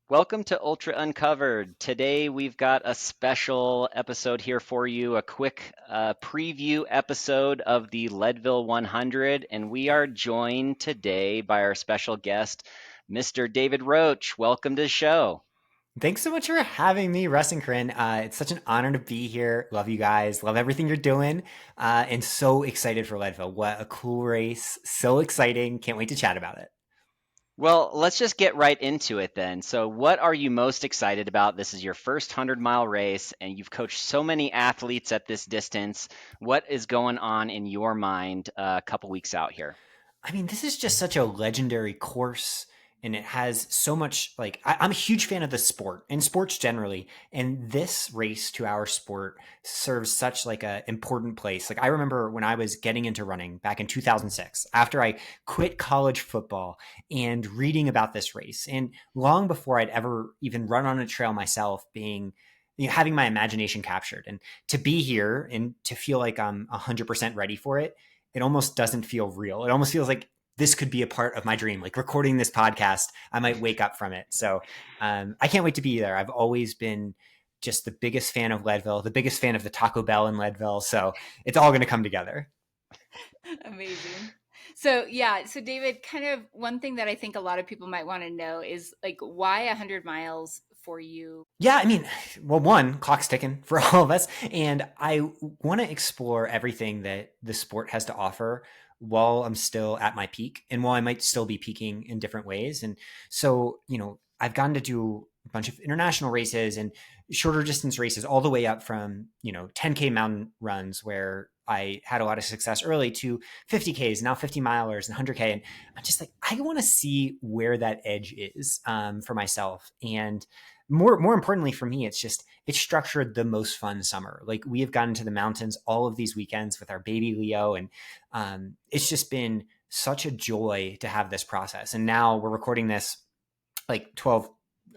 Welcome to Ultra Uncovered. Today we've got a special episode here for you, a quick preview episode of the Leadville 100, and we are joined today by our special guest, Mr. David Roche. Welcome to the show. Thanks so much for having me, Russ and Corinne. It's such an honor to be here. Love you guys. Love everything you're doing. And so excited for Leadville. What a cool race. So exciting. Can't wait to chat about it. Well, let's just get right into it then. So, what are you most excited about? This is your first 100-mile race, and you've coached so many athletes at this distance. What is going on in your mind a couple weeks out here? I mean, this is just such a legendary course, and it has so much. I'm a huge fan of the sport and sports generally, and this race to our sport serves such like a important place. Like I remember when I was getting into running back in 2006, after I quit college football, and reading about this race, and long before I'd ever even run on a trail myself, being having my imagination captured, and to be here and to feel like I'm 100% ready for it, it almost doesn't feel real. It almost feels like this could be a part of my dream. Like recording this podcast, I might wake up from it. So I can't wait to be there. I've always been just the biggest fan of Leadville, the biggest fan of the Taco Bell in Leadville. So it's all going to come together. Amazing. So David, kind of one thing that I think a lot of people might want to know is like why 100 miles for you? Yeah, I mean, well, one, clock's ticking for all of us. And I want to explore everything that the sport has to offer while I'm still at my peak and while I might still be peaking in different ways. And so, I've gotten to do a bunch of international races and shorter distance races all the way up from, 10K mountain runs where I had a lot of success early to 50Ks, now 50 milers and 100K. And I'm just like, I want to see where that edge is for myself. And more importantly for me, it's structured the most fun summer. Like we have gotten to the mountains all of these weekends with our baby Leo, and it's just been such a joy to have this process. And now we're recording this like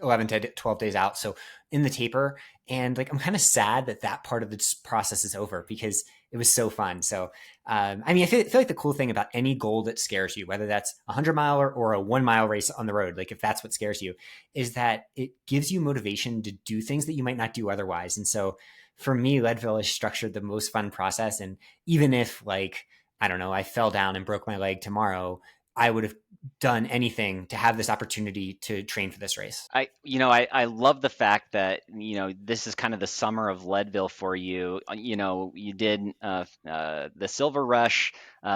11 to 12 days out. So in the taper, and like, I'm kind of sad that that part of the process is over because it was so fun. So, I mean, I feel like the cool thing about any goal that scares you, whether that's a 100 miler or a 1 mile race on the road, like if that's what scares you, is that it gives you motivation to do things that you might not do otherwise. And so for me, Leadville has structured the most fun process. And even if like, I don't know, I fell down and broke my leg tomorrow, I would have done anything to have this opportunity to train for this race. I love the fact that, this is kind of the summer of Leadville for you. You did the Silver Rush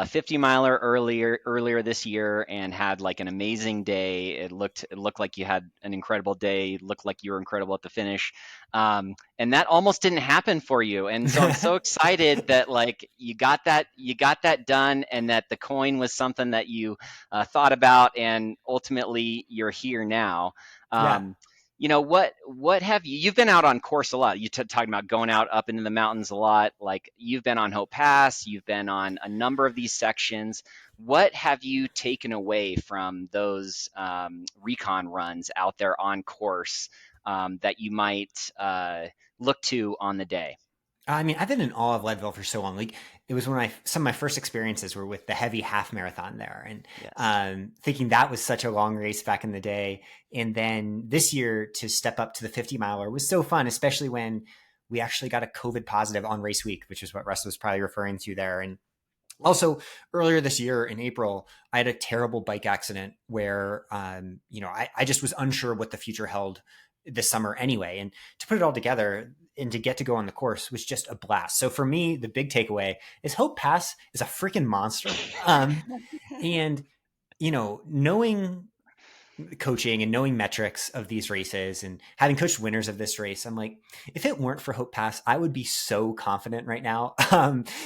50 miler earlier this year and had like an amazing day. It looked like you had an incredible day. It looked like you were incredible at the finish. And that almost didn't happen for you. And so I'm so excited that like you got that done and that the coin was something that you thought about, and ultimately you're here now. Yeah. Um, what have you've been out on course a lot. Talking about going out up into the mountains a lot. Like you've been on Hope Pass, you've been on a number of these sections. What have you taken away from those recon runs out there on course that you might look to on the day? I mean, I've been in awe of Leadville for so long. Like, it was some of my first experiences were with the heavy half marathon there, and Yes. thinking that was such a long race back in the day. And then this year to step up to the 50 miler was so fun, especially when we actually got a COVID positive on race week, which is what Russ was probably referring to there. And also earlier this year in April, I had a terrible bike accident where, I just was unsure what the future held this summer anyway. And to put it all together and to get to go on the course was just a blast. So for me, the big takeaway is Hope Pass is a freaking monster. And, knowing coaching and knowing metrics of these races and having coached winners of this race, I'm like, if it weren't for Hope Pass, I would be so confident right now.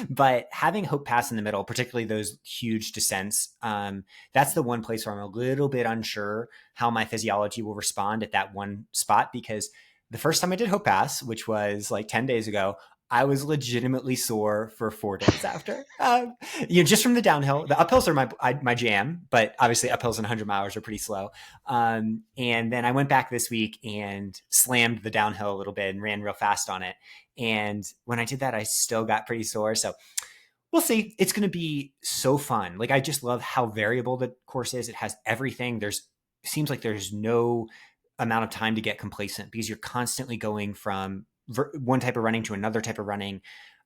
But having Hope Pass in the middle, particularly those huge descents, that's the one place where I'm a little bit unsure how my physiology will respond at that one spot, because the first time I did Hope Pass, which was like 10 days ago, I was legitimately sore for 4 days after. Just from the downhill. The uphills are my jam, but obviously uphills and 100 milers are pretty slow. And then I went back this week and slammed the downhill a little bit and ran real fast on it. And when I did that, I still got pretty sore. So we'll see. It's going to be so fun. Like, I just love how variable the course is. It has everything. Seems like there's no amount of time to get complacent because you're constantly going from one type of running to another type of running.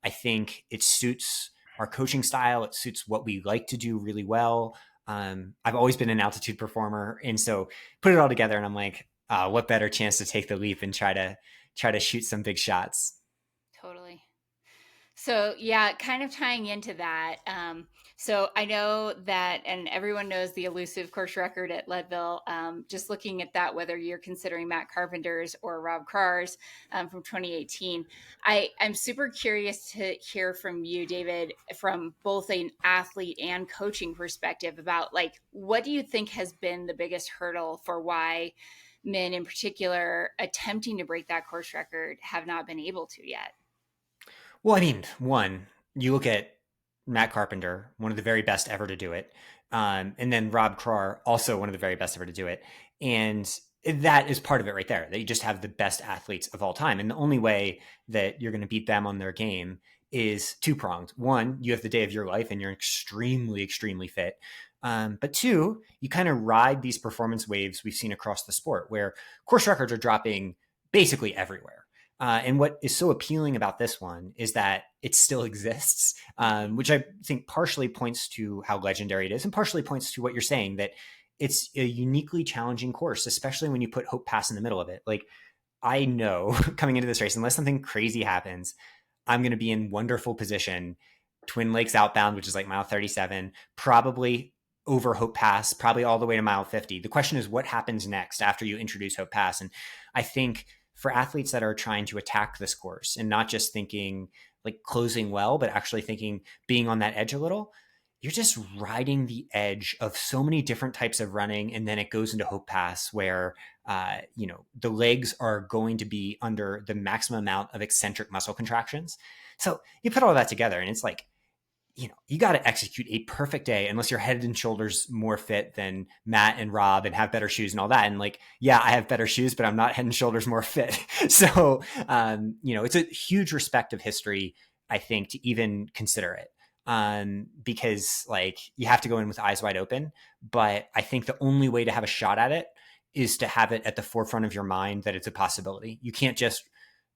I think it suits our coaching style. It suits what we like to do really well. I've always been an altitude performer, and so put it all together, and I'm like, what better chance to take the leap and try to shoot some big shots. Totally. So yeah, kind of tying into that. So I know that, and everyone knows the elusive course record at Leadville. Just looking at that, whether you're considering Matt Carpenter's or Rob Krar's from 2018, I'm super curious to hear from you, David, from both an athlete and coaching perspective about like what do you think has been the biggest hurdle for why men in particular attempting to break that course record have not been able to yet. Well, I mean, one, you look at Matt Carpenter, one of the very best ever to do it, and then Rob Krar, also one of the very best ever to do it, and that is part of it right there. That you just have the best athletes of all time, and the only way that you're going to beat them on their game is two pronged. One, you have the day of your life, and you're extremely, extremely fit. But two, you kind of ride these performance waves we've seen across the sport, where course records are dropping basically everywhere. And what is so appealing about this one is that it still exists, which I think partially points to how legendary it is and partially points to what you're saying, that it's a uniquely challenging course, especially when you put Hope Pass in the middle of it. Like, I know coming into this race, unless something crazy happens, I'm going to be in wonderful position. Twin Lakes outbound, which is like mile 37, probably over Hope Pass, probably all the way to mile 50. The question is what happens next after you introduce Hope Pass? And I think for athletes that are trying to attack this course and not just thinking like closing well, but actually thinking being on that edge a little, you're just riding the edge of so many different types of running. And then it goes into Hope Pass where, the legs are going to be under the maximum amount of eccentric muscle contractions. So you put all that together and it's like, you got to execute a perfect day unless you're head and shoulders more fit than Matt and Rob and have better shoes and all that. And like, yeah, I have better shoes, but I'm not head and shoulders more fit. So, it's a huge respect of history, I think, to even consider it. Because like you have to go in with eyes wide open, but I think the only way to have a shot at it is to have it at the forefront of your mind that it's a possibility. You can't just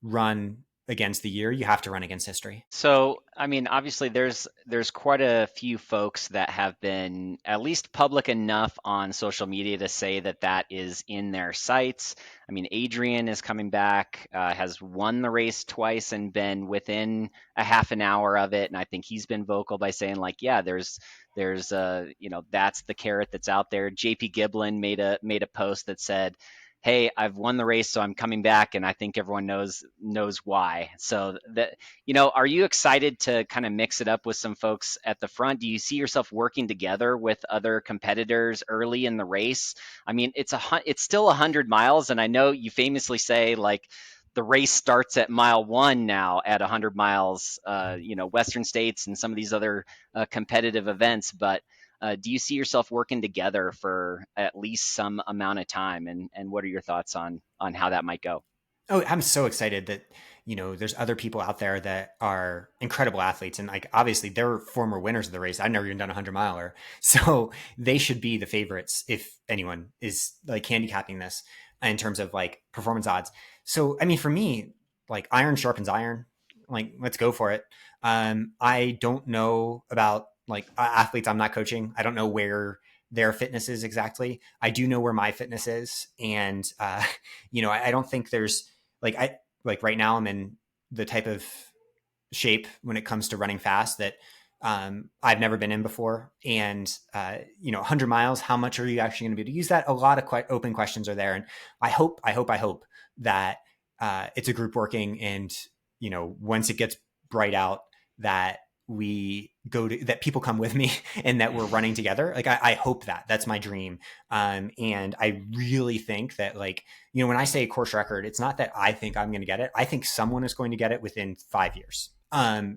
run against the year, you have to run against history. So, I mean, obviously there's quite a few folks that have been at least public enough on social media to say that that is in their sights. I mean, Adrian is coming back, has won the race twice and been within a half an hour of it, and I think he's been vocal by saying like, yeah, there's that's the carrot that's out there. JP Giblin made a post that said, hey, I've won the race, so I'm coming back, and I think everyone knows why. So that, are you excited to kind of mix it up with some folks at the front? Do you see yourself working together with other competitors early in the race? I mean, it's still 100 miles, and I know you famously say like the race starts at mile one now at 100 miles, Western States and some of these other competitive events, but do you see yourself working together for at least some amount of time? And what are your thoughts on how that might go? Oh, I'm so excited that, there's other people out there that are incredible athletes. And like, obviously they're former winners of the race. I've never even done a 100 miler. So they should be the favorites if anyone is like handicapping this in terms of like performance odds. So, I mean, for me, like iron sharpens iron, like let's go for it. I don't know about like athletes I'm not coaching. I don't know where their fitness is exactly. I do know where my fitness is. And, I don't think there's, like right now I'm in the type of shape when it comes to running fast that I've never been in before. And 100 miles, how much are you actually going to be able to use that? A lot of open questions are there, and I hope that it's a group working, and once it gets bright out, that that people come with me and that we're running together. Like I hope that's my dream. And I really think that like, when I say course record, it's not that I think I'm going to get it. I think someone is going to get it within 5 years.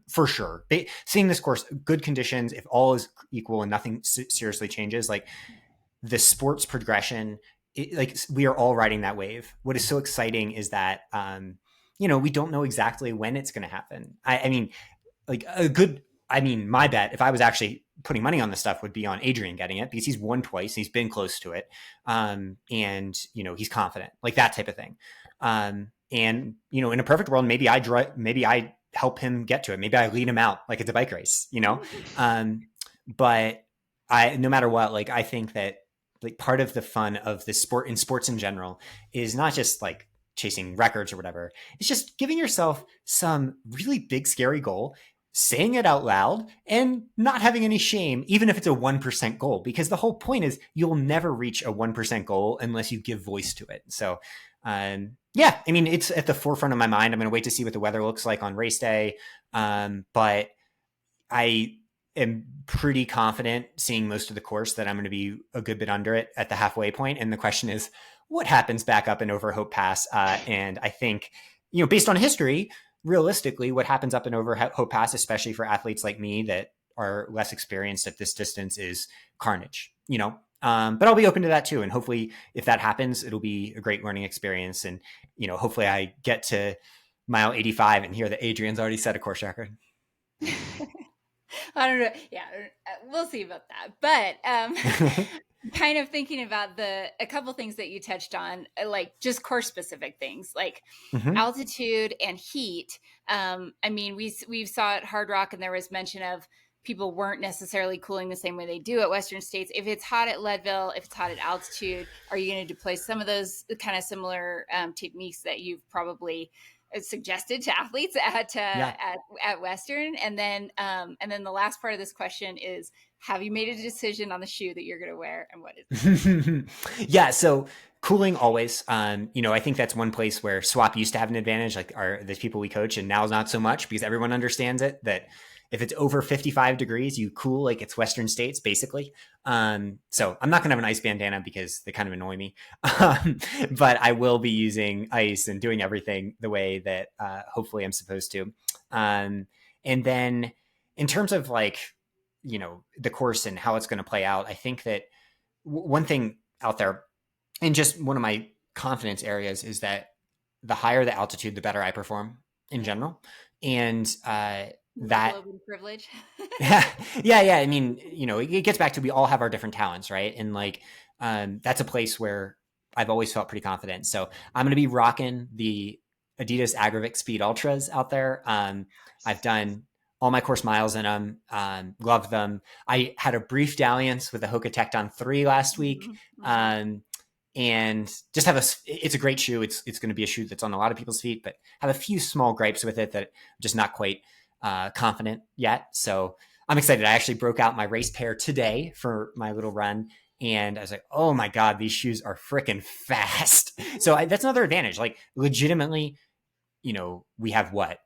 For sure. Seeing this course, good conditions, if all is equal and nothing seriously changes, like the sports progression, like we are all riding that wave. What is so exciting is that, we don't know exactly when it's going to happen. I mean, like a good I mean, my bet, if I was actually putting money on this stuff, would be on Adrian getting it because he's won twice. He's been close to it. And, he's confident, like that type of thing. And, in a perfect world, maybe I help him get to it. Maybe I lead him out like it's a bike race. But no matter what, like, I think that like part of the fun of this sport in sports in general is not just like chasing records or whatever. It's just giving yourself some really big, scary goal, saying it out loud, and not having any shame, even if it's a 1% goal, because the whole point is you'll never reach a 1% goal unless you give voice to it. So, yeah, I mean, it's at the forefront of my mind. I'm going to wait to see what the weather looks like on race day. But I am pretty confident seeing most of the course that I'm going to be a good bit under it at the halfway point. And the question is, what happens back up and over Hope Pass? And I think, based on history, realistically, what happens up and over Hope Pass, especially for athletes like me that are less experienced at this distance, is carnage. But I'll be open to that too. And hopefully if that happens, it'll be a great learning experience. And, hopefully I get to mile 85 and hear that Adrian's already set a course record. I don't know. Yeah, we'll see about that. But kind of thinking about a couple things that you touched on, like just course specific things like altitude and heat. I mean, we saw at Hard Rock, and there was mention of people weren't necessarily cooling the same way they do at Western States. If it's hot at Leadville, if it's hot at altitude, are you going to deploy some of those kind of similar techniques that you've probably suggested to athletes at Western? And then the last part of this question is, have you made a decision on the shoe that you're going to wear, and what is it? Yeah, so cooling always. I think that's one place where swap used to have an advantage, like the people we coach, and now not so much because everyone understands it, that if it's over 55 degrees, you cool like it's Western States, basically. So I'm not going to have an ice bandana because they kind of annoy me. But I will be using ice and doing everything the way that hopefully I'm supposed to. And then in terms of like, the course and how it's going to play out, I think that one thing out there, and just one of my confidence areas, is that the higher the altitude, the better I perform in general. And that privilege. yeah. I mean, it gets back to, we all have our different talents, right? And like, that's a place where I've always felt pretty confident. So I'm going to be rocking the Adidas Agravic Speed Ultras out there. I've done all my course miles in them, loved them. I had a brief dalliance with the Hoka Tecton 3 last week. And just it's a great shoe. It's going to be a shoe that's on a lot of people's feet, but have a few small gripes with it that I'm just not quite confident yet. So I'm excited. I actually broke out my race pair today for my little run, and I was like, oh my God, these shoes are freaking fast. So that's another advantage. Like legitimately, we have a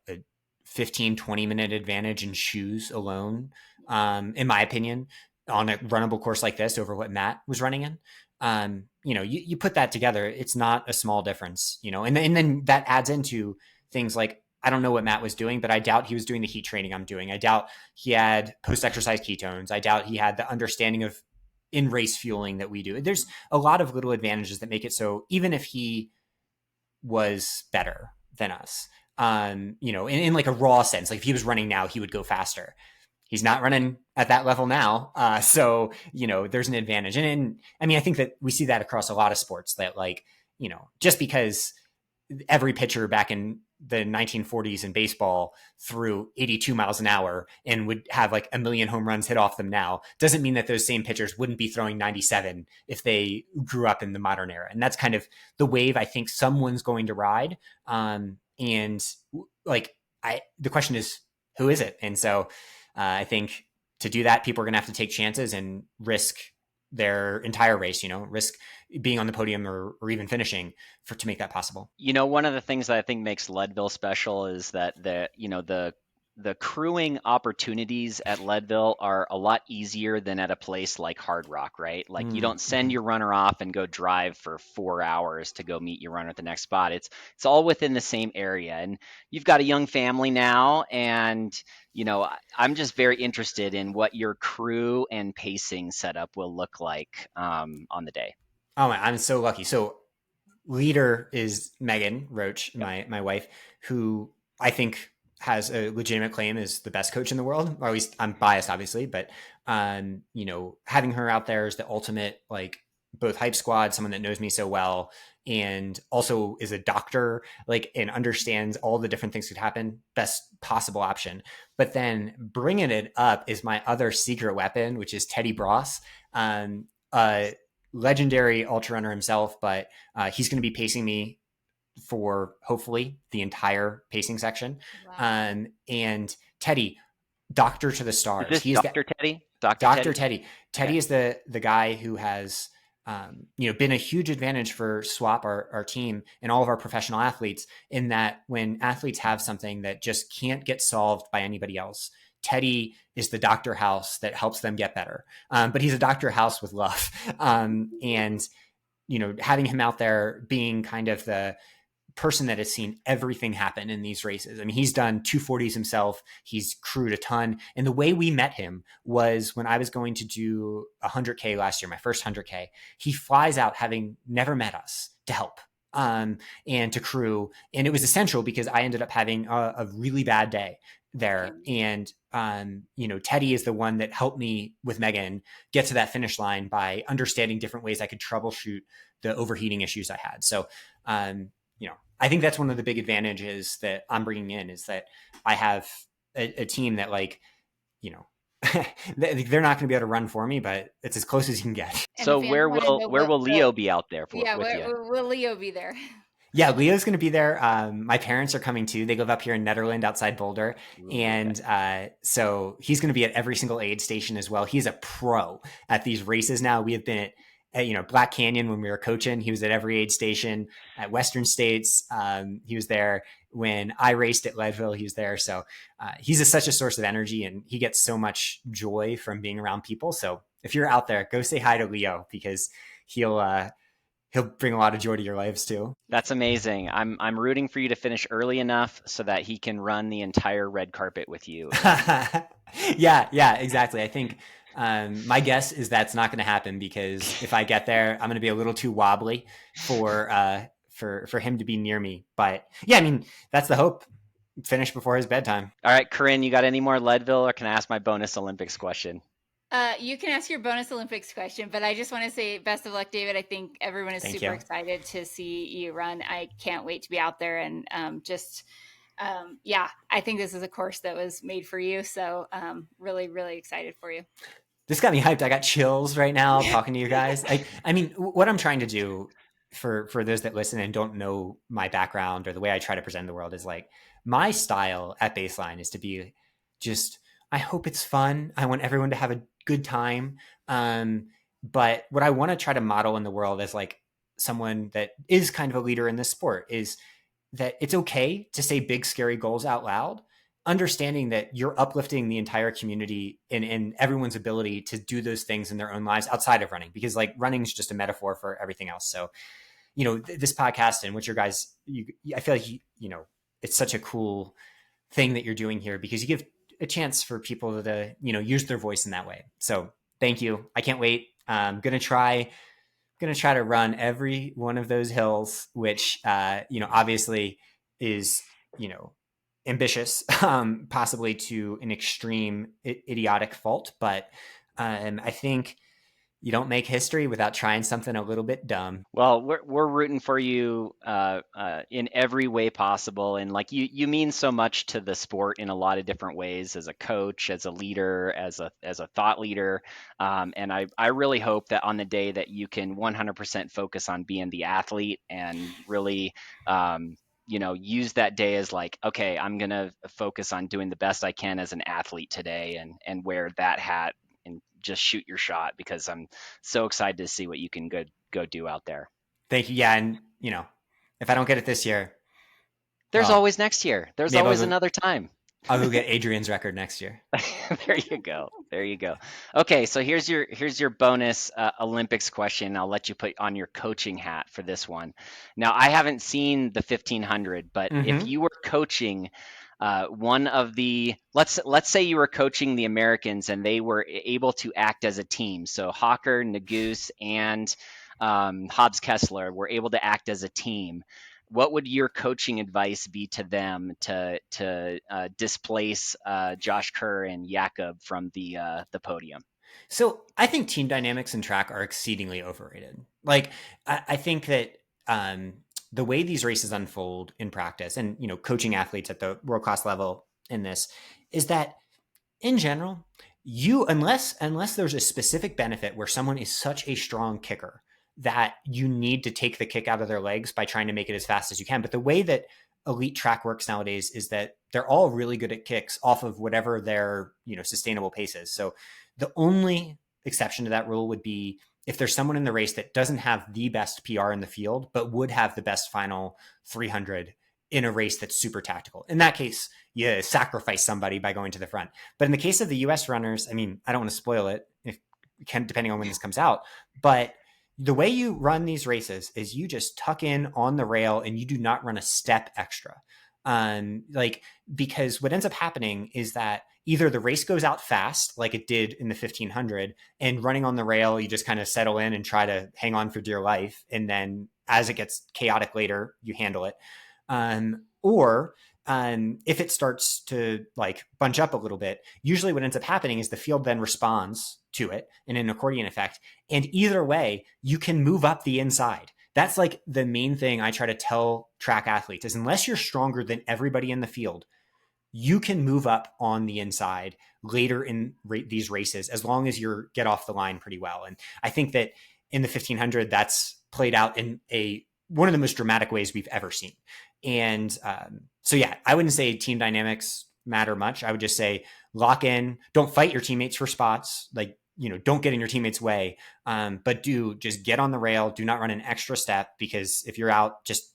15, 20-minute advantage in shoes alone, in my opinion, on a runnable course like this over what Matt was running in. You put that together, it's not a small difference, and then that adds into things like, I don't know what Matt was doing, but I doubt he was doing the heat training I'm doing. I doubt he had post-exercise ketones. I doubt he had the understanding of in-race fueling that we do. There's a lot of little advantages that make it so even if he was better than us, in like a raw sense, like if he was running now, he would go faster. He's not running at that level now. So, there's an advantage. And I mean, I think that we see that across a lot of sports, that like, just because every pitcher back in the 1940s in baseball threw 82 miles an hour and would have like a million home runs hit off them now, doesn't mean that those same pitchers wouldn't be throwing 97 if they grew up in the modern era. And that's kind of the wave I think someone's going to ride. And like, the question is, who is it? And so I think to do that, people are going to have to take chances and risk their entire race, risk being on the podium or even finishing to make that possible. One of the things that I think makes Leadville special is that the crewing opportunities at Leadville are a lot easier than at a place like Hard Rock, right? Like you don't send your runner off and go drive for 4 hours to go meet your runner at the next spot. It's all within the same area. And you've got a young family now, and I'm just very interested in what your crew and pacing setup will look like on the day. Oh man, I'm so lucky. So leader is Megan Roche, my wife, who I think has a legitimate claim as the best coach in the world, or at least I'm biased, obviously, but having her out there is the ultimate like both hype squad, someone that knows me so well, and also is a doctor, like and understands all the different things could happen. Best possible option. But then bringing it up is my other secret weapon, which is Teddy Bross, um, legendary ultra runner himself, but he's going to be pacing me for hopefully the entire pacing section. Wow. And Teddy, doctor to the Is stars. this He is the Dr. Teddy? Dr. Dr. Teddy? Teddy. Okay. Teddy is the guy who has been a huge advantage for Swap, our team, and all of our professional athletes. In that, when athletes have something that just can't get solved by anybody else, Teddy is the doctor house that helps them get better. But he's a doctor house with love, and having him out there being kind of the person that has seen everything happen in these races. I mean, he's done 240s himself. He's crewed a ton. And the way we met him was when I was going to do 100K last year, my first 100K. He flies out having never met us to help and to crew. And it was essential because I ended up having a really bad day there. And, Teddy is the one that helped me with Megan get to that finish line by understanding different ways I could troubleshoot the overheating issues I had. So, I think that's one of the big advantages that I'm bringing in is that I have a team that they're not going to be able to run for me, but it's as close as you can get. And the So fans want to know where will Leo be out there yeah, with you? will Leo be there? Yeah, Leo's going to be there. My parents are coming too. They live up here in Netherland outside Boulder. Ooh, okay. And so he's going to be at every single aid station as well. He's a pro at these races now. We have been at Black Canyon when we were coaching. He was at every aid station at Western States. He was there when I raced at Leadville. He was there. So he's such a source of energy and he gets so much joy from being around people. So if you're out there, go say hi to Leo because he'll bring a lot of joy to your lives too. That's amazing. I'm rooting for you to finish early enough so that he can run the entire red carpet with you. Yeah, exactly. I think my guess is that's not going to happen because if I get there, I'm going to be a little too wobbly for him to be near me. But yeah, I mean that's the hope. Finish before his bedtime. All right, Corinne, you got any more Leadville, or can I ask my bonus Olympics question? You can ask your bonus Olympics question, but I just want to say best of luck, David. I think everyone is Thank super you. excited to see you run. I can't wait to be out there and I think this is a course that was made for you. So really, really excited for you. This got me hyped. I got chills right now talking to you guys. I mean, what I'm trying to do for those that listen and don't know my background or the way I try to present the world is like my style at baseline is to be just, I hope it's fun. I want everyone to have a good time. But what I want to try to model in the world as like someone that is kind of a leader in this sport is that it's okay to say big, scary goals out loud, understanding that you're uplifting the entire community and everyone's ability to do those things in their own lives outside of running, because like running is just a metaphor for everything else. So, this podcast and what your guys, I feel like, it's such a cool thing that you're doing here because you give a chance for people to, use their voice in that way. So thank you. I can't wait. I'm going to try to run every one of those hills, which, obviously is, ambitious, possibly to an extreme idiotic fault. But I think you don't make history without trying something a little bit dumb. Well, we're rooting for you in every way possible, and like you mean so much to the sport in a lot of different ways, as a coach, as a leader, as a thought leader, and I really hope that on the day that you can 100% focus on being the athlete and really. Use that day as like, okay, I'm gonna focus on doing the best I can as an athlete today, and wear that hat and just shoot your shot because I'm so excited to see what you can go do out there. Thank you. Yeah. And, if I don't get it this year, There's well, always next year. There's maybe always another time. I'll go get Adrian's record next year. There you go. There you go. Okay, so here's your bonus Olympics question. I'll let you put on your coaching hat for this one. Now, I haven't seen the 1500, but if Mm-hmm. you were coaching one of the let's say you were coaching the Americans and they were able to act as a team. So Hawker, Nagoose, and Hobbs Kessler were able to act as a team. what would your coaching advice be to them to displace Josh Kerr and Jakob from the podium? So I think team dynamics in track are exceedingly overrated. Like I think that um, the way these races unfold in practice, and coaching athletes at the world class level in this, is that in general, you unless there's a specific benefit where someone is such a strong kicker that you need to take the kick out of their legs by trying to make it as fast as you can. But the way that elite track works nowadays is that they're all really good at kicks off of whatever their sustainable pace is. So the only exception to that rule would be if there's someone in the race that doesn't have the best PR in the field, but would have the best final 300 in a race that's super tactical. In that case, you sacrifice somebody by going to the front. But in the case of the US runners, I mean, I don't want to spoil it, if depending on when this comes out, but the way you run these races is you just tuck in on the rail and you do not run a step extra. Because what ends up happening is that either the race goes out fast, like it did in the 1500, and running on the rail, you just kind of settle in and try to hang on for dear life. And then as it gets chaotic later, you handle it. Or if it starts to like bunch up a little bit, usually what ends up happening is the field then responds to it in an accordion effect. And either way, you can move up the inside. That's like the main thing I try to tell track athletes is unless you're stronger than everybody in the field, you can move up on the inside later in these races as long as you get off the line pretty well. And I think that in the 1500, that's played out in one of the most dramatic ways we've ever seen. And so, yeah, I wouldn't say team dynamics matter much. I would just say lock in, don't fight your teammates for spots. Like, don't get in your teammates' way, but do just get on the rail. Do not run an extra step because if you're out just,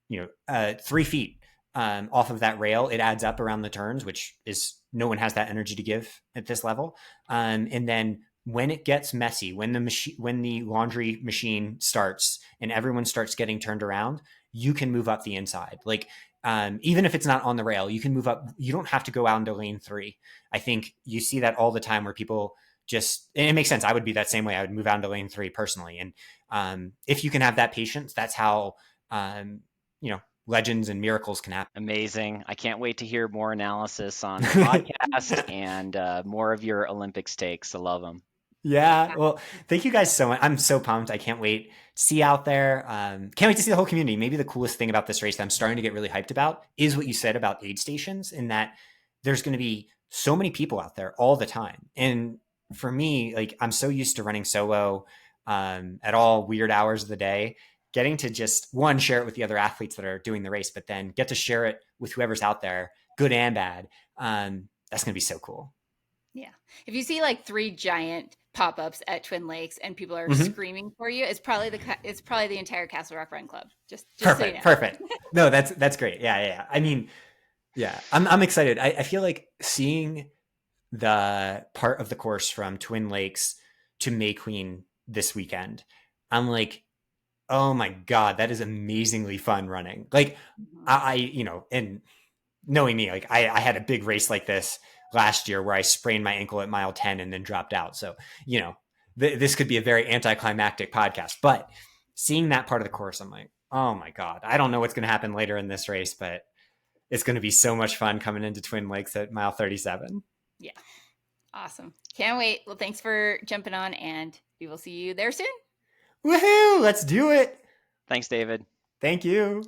3 feet off of that rail, it adds up around the turns, which is no one has that energy to give at this level. And then when it gets messy, when the laundry machine starts and everyone starts getting turned around, you can move up the inside. Like, even if it's not on the rail, you can move up. You don't have to go out into lane 3. I think you see that all the time where people and it makes sense. I would be that same way. I would move out into lane 3 personally. And if you can have that patience, that's how, legends and miracles can happen. Amazing. I can't wait to hear more analysis on the podcast and more of your Olympics takes. I love them. Yeah. Well, thank you guys so much. I'm so pumped. I can't wait to see you out there. Can't wait to see the whole community. Maybe the coolest thing about this race that I'm starting to get really hyped about is what you said about aid stations, in that there's going to be so many people out there all the time. And for me, like, I'm so used to running solo at all weird hours of the day, getting to just share it with the other athletes that are doing the race, but then get to share it with whoever's out there, good and bad. That's going to be so cool. Yeah. If you see like 3 giant pop-ups at Twin Lakes and people are screaming for you, it's probably the entire Castle Rock Run Club. Just perfect, so you know. Perfect. No, that's great. Yeah. I mean, yeah, I'm excited. I feel like seeing the part of the course from Twin Lakes to May Queen this weekend, I'm like, oh my God, that is amazingly fun running. Like, and knowing me, like I had a big race like this last year where I sprained my ankle at mile 10 and then dropped out. So, this could be a very anticlimactic podcast, but seeing that part of the course, I'm like, oh my God, I don't know what's going to happen later in this race, but it's going to be so much fun coming into Twin Lakes at mile 37. Yeah. Awesome. Can't wait. Well, thanks for jumping on, and we will see you there soon. Woohoo! Let's do it. Thanks, David. Thank you.